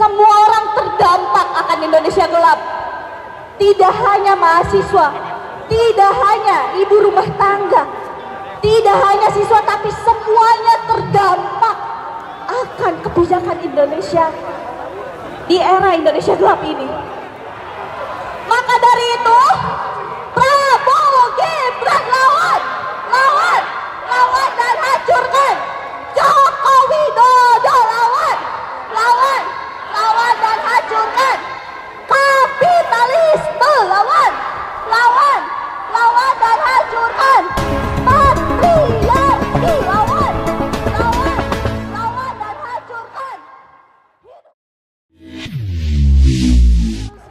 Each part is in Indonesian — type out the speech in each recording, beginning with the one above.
Semua orang terdampak akan Indonesia gelap. Tidak hanya mahasiswa, tidak hanya ibu rumah tangga, tidak hanya siswa, tapi semuanya terdampak akan kebijakan Indonesia di era Indonesia gelap ini. Maka dari itu, Prabowo Gibran lawan, lawan, lawan dan hancurkan. Joko Widodo lawan, lawan, lawan dan hancurkan. Kapitalisme lawan, lawan, lawan dan hancurkan. Patriarki lawan, lawan, lawan dan hancurkan.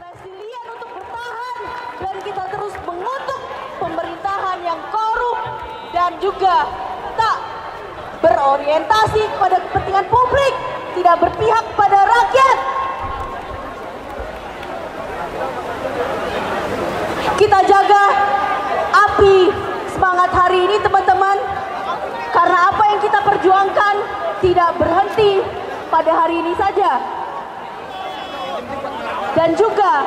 Resilient untuk bertahan dan kita terus mengutuk pemerintahan yang korup dan juga tak berorientasi kepada kepentingan publik, tidak berpihak pada rakyat. Kita jaga api semangat hari ini teman-teman, karena apa yang kita perjuangkan tidak berhenti pada hari ini saja. Dan juga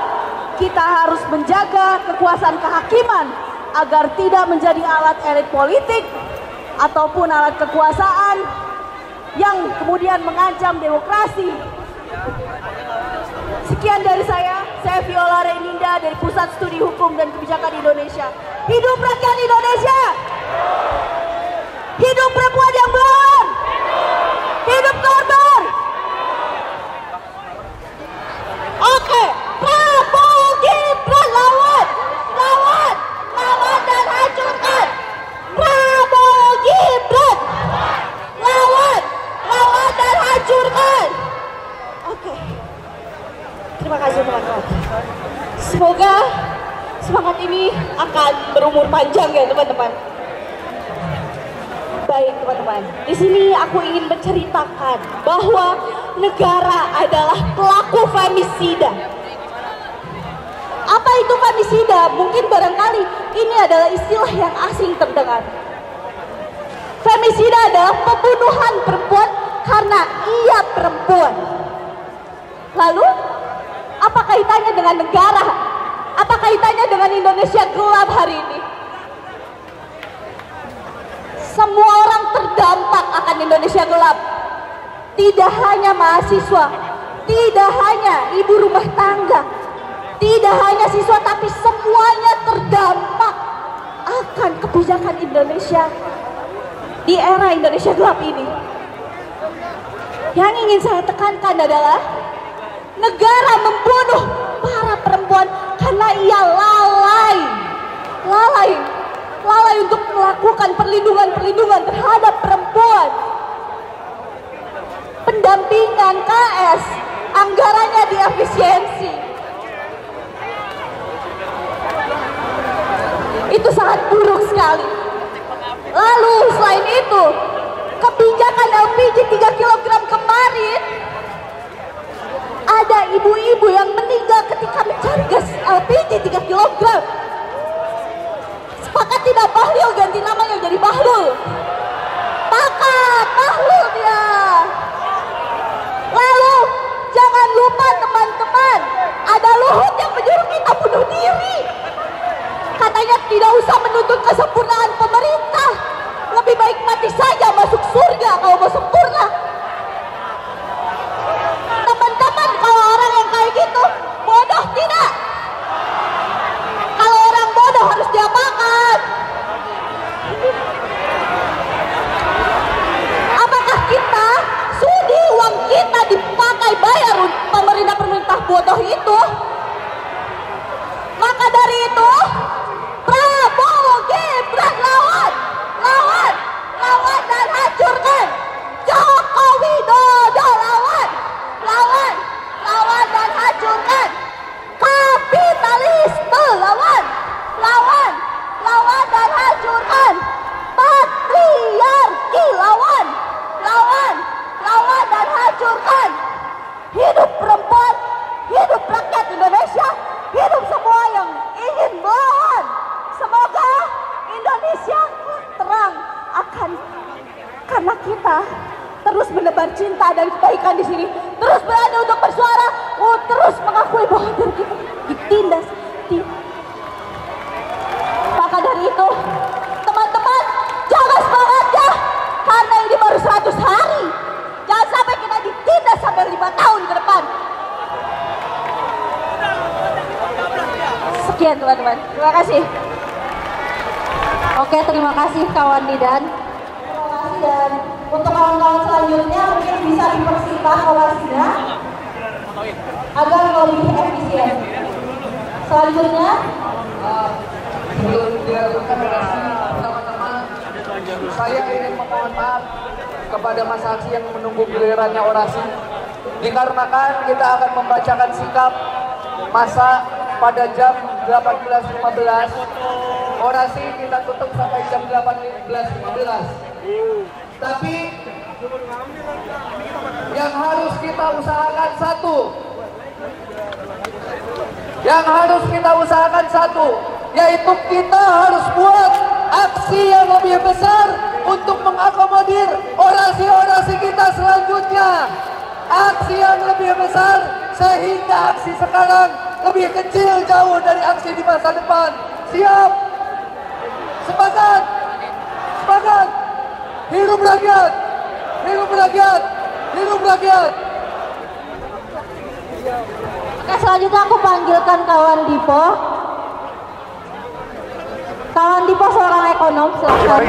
kita harus menjaga kekuasaan kehakiman agar tidak menjadi alat elit politik ataupun alat kekuasaan yang kemudian mengancam demokrasi. Sekian dari saya Viola Reininda dari Pusat Studi Hukum dan Kebijakan Indonesia. Hidup rakyat Indonesia! Hidup perempuan yang melawan! Hidup korban! Oke, Prabowo Gibran lawan, lawan, lawan dan hancurkan. Prabowo Gibran lawan, lawan dan hancurkan. Oke, terima kasih teman-teman. Semoga semangat ini akan berumur panjang ya teman-teman. Baik teman-teman, di sini aku ingin menceritakan bahwa negara adalah pelaku femisida. Apa itu femisida? Mungkin barangkali ini adalah istilah yang asing terdengar. Femisida adalah pembunuhan perempuan karena ia perempuan. Lalu, apa kaitannya dengan negara? Apa kaitannya dengan Indonesia gelap hari ini? Semua orang terdampak akan Indonesia gelap. Tidak hanya mahasiswa, tidak hanya ibu rumah tangga, tidak hanya siswa, tapi semuanya terdampak akan kebijakan Indonesia di era Indonesia gelap ini. Yang ingin saya tekankan adalah negara membunuh para perempuan karena ia lalai, lalai untuk melakukan perlindungan terhadap perempuan. Pendampingan KS, anggarannya diefisiensi. Itu sangat buruk sekali. Lalu selain itu, kebijakan LPG 3 kg kemarin, ada ibu-ibu yang meninggal ketika mencari gas LPG 3 kg. Sepakat tidak Bahlil ganti namanya jadi Bahlul. Pakat, Bahlul dia. Lalu jangan lupa teman-teman, ada Luhut yang menyuruh kita bunuh diri. Katanya tidak usah menuntut kesempurnaan pemerintah, lebih baik mati saja masuk surga kalau mau sempurna. Teman-teman, kalau orang yang kayak gitu bodoh tidak? Kalau orang bodoh harus diapakan? Apakah kita sudi uang kita dipakai bayar pemerintah bodoh itu? Maka dari itu, Prabowo Gibran lawan, lawan, lawan dan hancurkan. Joko Widodo lawan, lawan, lawan dan hancurkan. Kapitalisme lawan, lawan, lawan dan hancurkan. Patriarki lawan, lawan, lawan dan hancurkan. Hidup perempuan, hidup rakyat Indonesia, hidup semua yang ingin melawan. Semoga Indonesia terang akan, karena kita terus menebar cinta dan kebaikan di sini, terus berani untuk bersuara. agar kita ditindas. Maka dari itu, teman-teman, jaga semangatnya, karena ini baru 100 hari. Jangan sampai kita ditindas sampai 5 tahun ke depan. Sekian teman-teman, terima kasih. Oke, terima kasih kawan Didan. Terima kasih, dan untuk kawan-kawan selanjutnya mungkin bisa dipersingkat orasinya agar lebih efisien. Selanjutnya, sebelum dilakukan orasi, teman-teman, saya ingin memohon maaf kepada masa aksi yang menunggu gilirannya orasi, dikarenakan kita akan membacakan sikap masa pada jam 18.15. Orasi kita tutup sampai jam 18.15. Tapi yang harus kita usahakan satu. Yang harus kita usahakan satu, yaitu kita harus buat aksi yang lebih besar untuk mengakomodir orasi-orasi kita selanjutnya. Aksi yang lebih besar sehingga aksi sekarang lebih kecil jauh dari aksi di masa depan. Siap? Sepakat? Sepakat? Hidup rakyat! Hidup rakyat! Hidup rakyat! Oke, selanjutnya aku panggilkan kawan Dipo. Kawan Dipo seorang ekonom, silakan.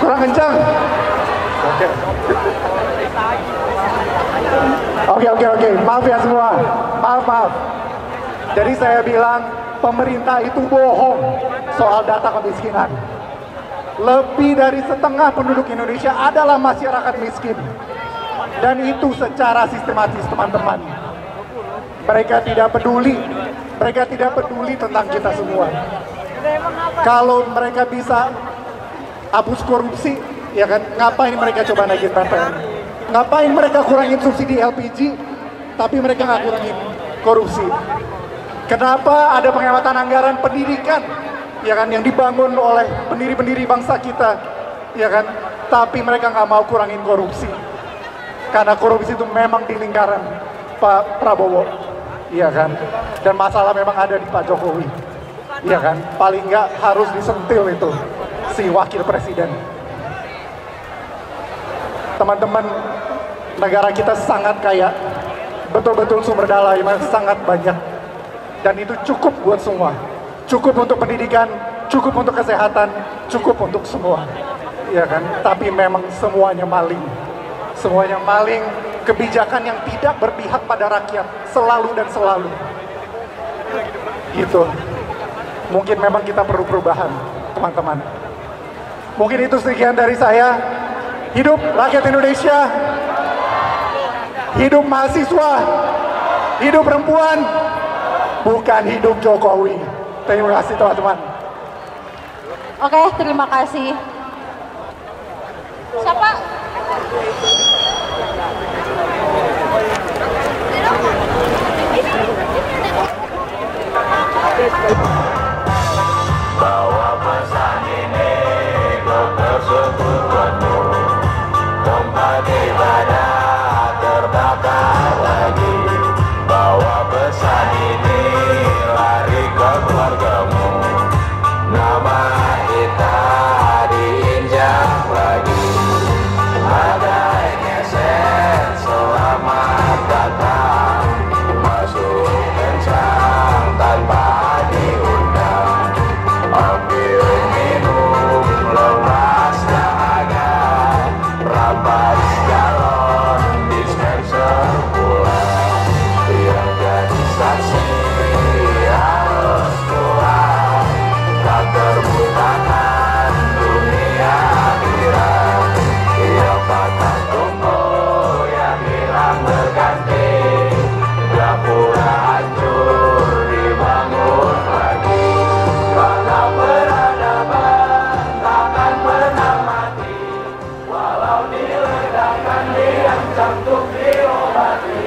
Kurang kencang. Oke. Maaf ya semua. Maaf. Jadi saya bilang pemerintah itu bohong soal data kemiskinan. Lebih dari setengah penduduk Indonesia adalah masyarakat miskin. Dan itu secara sistematis, teman-teman. Mereka tidak peduli tentang kita semua. Kalau mereka bisa hapus korupsi, ya kan, ngapain mereka coba naikin PPN? Ngapain mereka kurangin subsidi LPG, tapi mereka nggak kurangin korupsi? Kenapa ada penghematan anggaran pendidikan, ya kan, yang dibangun oleh pendiri-pendiri bangsa kita, ya kan, tapi mereka nggak mau kurangin korupsi? Karena korupsi itu memang di lingkaran Pak Prabowo, iya kan? Dan masalah memang ada di Pak Jokowi, iya kan? Paling nggak harus disentil itu si wakil presiden. Teman-teman, negara kita sangat kaya, betul-betul sumber daya yang sangat banyak, dan itu cukup buat semua. Cukup untuk pendidikan, cukup untuk kesehatan, cukup untuk semua, iya kan? Tapi memang semuanya maling. Semuanya maling, kebijakan yang tidak berpihak pada rakyat, selalu dan selalu. Gitu. Mungkin memang kita perlu perubahan, teman-teman. Mungkin itu sekian dari saya. Hidup rakyat Indonesia, hidup mahasiswa, hidup perempuan, bukan hidup Jokowi. Terima kasih teman-teman. Oke, terima kasih. Siapa? Bawa pesan ini ke persekutuanmu, tempat ibadah terbakar lagi. Bawa pesan ini lari ke keluargamu, nama kita diinjak lagi. Bagai ngesen selamat datang, masuk kencang tanpa diundang. Ambil minum lepas dahaga, rampas galon dispenser pula. Yang jadi saksi harus kuat, tak terbutakan dunia akhirat. Yang patah tunggu, yang hilang berganti, gapura hancur dibangun lagi. Karena peradaban takkan pernah mati, walau diledakkan diancam untuk diobati.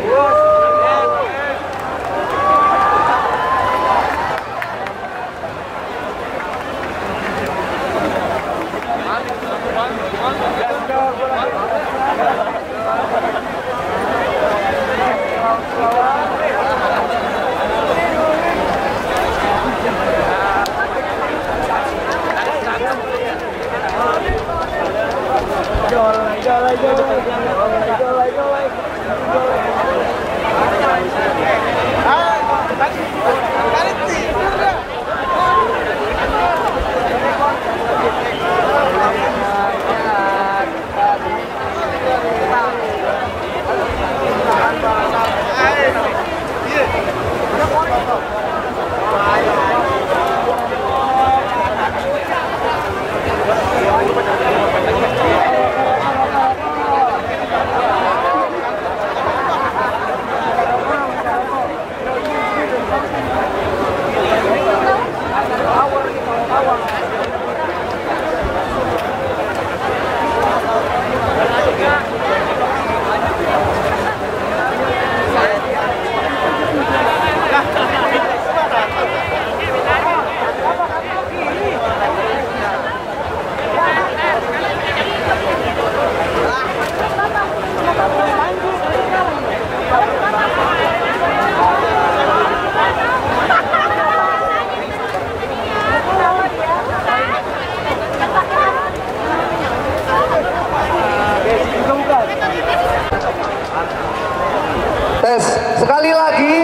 Tes, sekali lagi,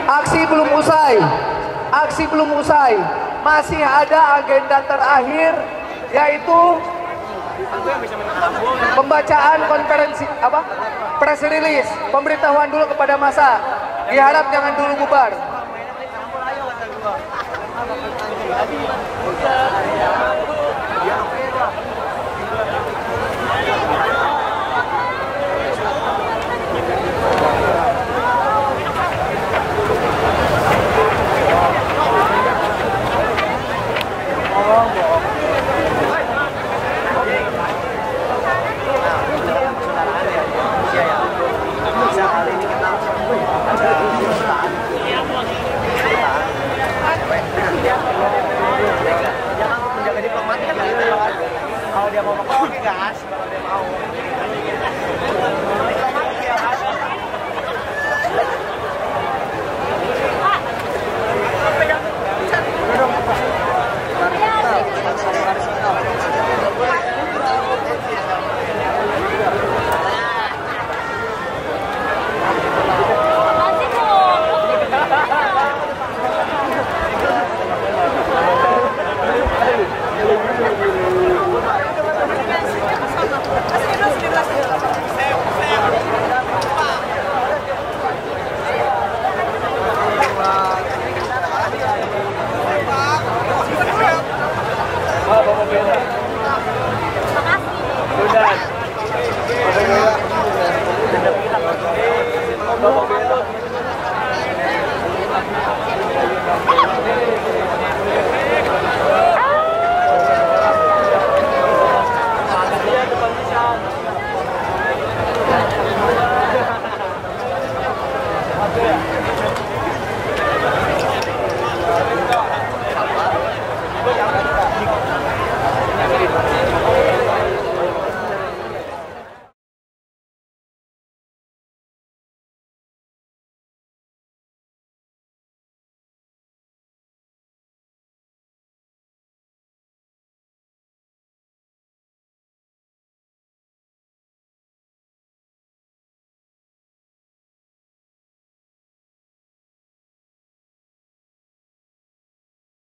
aksi belum usai. Aksi belum usai. Masih ada agenda terakhir, yaitu pembacaan konferensi press release, pemberitahuan dulu kepada massa. Diharap jangan dulu bubar.